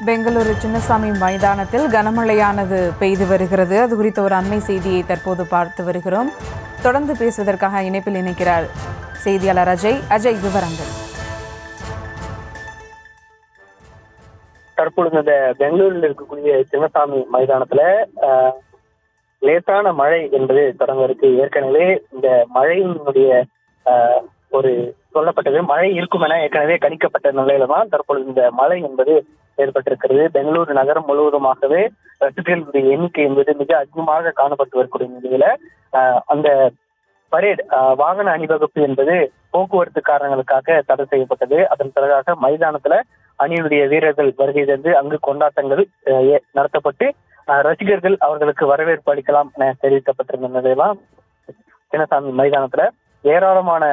பெங்களூரு சின்னசாமி மைதானத்தில் கனமழையானது பெய்து வருகிறது. அது குறித்த ஒரு அண்மை செய்தியை தற்போது பார்த்து வருகிறோம். தொடர்ந்து பேசுவதற்காக இணைப்பில் இணைக்கிறார் செய்தியாளர் அஜய். விவரங்கள். தற்பொழுது இந்த பெங்களூரில் இருக்கக்கூடிய சின்னசாமி மைதானத்துல லேசான மழை என்பது தொடங்க இருக்கு. ஏற்கனவே இந்த மழையினுடைய ஒரு சொல்லப்பட்டது மழை இருக்கும் என ஏற்கனவே கணிக்கப்பட்ட நிலையில தான் தற்பொழுது இந்த மழை என்பது ஏற்பட்டிருக்கிறது. பெங்களூரு நகரம் முழுவதுமாகவே ரசிகர்களுடைய எண்ணிக்கை என்பது மிக அதிகமாக காணப்பட்டு வரக்கூடிய நிலையில அந்த பரேட் வாகன அணிவகுப்பு என்பது போக்குவரத்து காரணங்களுக்காக தடை செய்யப்பட்டது. அதன் பிறகாக மைதானத்துல அணியினுடைய வீரர்கள் வருகை தந்து அங்கு கொண்டாட்டங்கள் நடத்தப்பட்டு ரசிகர்கள் அவர்களுக்கு வரவேற்பு அளிக்கலாம் என தெரிவிக்கப்பட்டிருந்த நிலையெல்லாம் சின்னசாமி மைதானத்துல ஏராளமான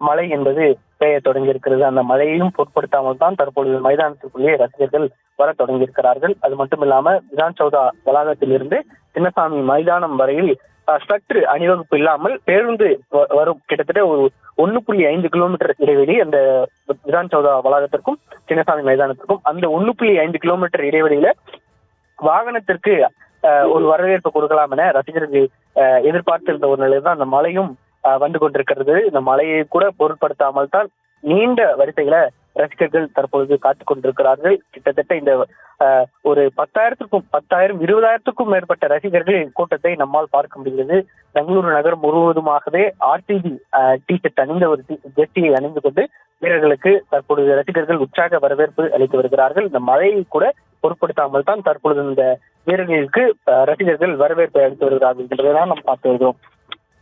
மழை என்பது பெய்ய தொடங்கி இருக்கிறது. அந்த மழையையும் பொருட்படுத்தாமல் தான் தற்பொழுது மைதானத்துக்குள்ளே ரசிகர்கள் வர தொடங்கி இருக்கிறார்கள். அது மட்டும் இல்லாம விதான் சௌதா வளாகத்தில் இருந்து சின்னசாமி மைதானம் வரையில் ஸ்ட்ரக்சர் அணிவகுப்பு இல்லாமல் பேருந்து வரும் கிட்டத்தட்ட ஒரு 1.5 கிலோமீட்டர் இடைவெளி அந்த விதான் சௌதா வளாகத்திற்கும் சின்னசாமி மைதானத்திற்கும். அந்த 1.5 கிலோமீட்டர் இடைவெளியில வாகனத்திற்கு ஒரு வரவேற்பு கொடுக்கலாம் என ரசிகர்கள் எதிர்பார்த்திருந்த ஒரு நிலையில் தான் அந்த மழையும் வந்து கொண்டிருக்கிறது. இந்த மழையை கூட பொருட்படுத்தாமல் தான் நீண்ட வரிசைகளை ரசிகர்கள் தற்பொழுது காத்துக் கொண்டிருக்கிறார்கள். கிட்டத்தட்ட இந்த ஒரு 20,000 மேற்பட்ட ரசிகர்கள் கூட்டத்தை நம்மால் பார்க்க முடிகிறது. பெங்களூரு நகரம் முழுவதுமாகவே ஆர்சிபி டிஷர்ட் அணிந்த ஒரு ஜெர்சியை அணிந்து கொண்டு வீரர்களுக்கு தற்பொழுது ரசிகர்கள் உற்சாக வரவேற்பு அளித்து வருகிறார்கள். இந்த மழையை கூட பொருட்படுத்தாமல் தான் தற்பொழுது இந்த வீரர்களுக்கு ரசிகர்கள் வரவேற்பு அளித்து வருகிறார்கள் என்பதை தான் நாம் பார்த்து வருகிறோம்.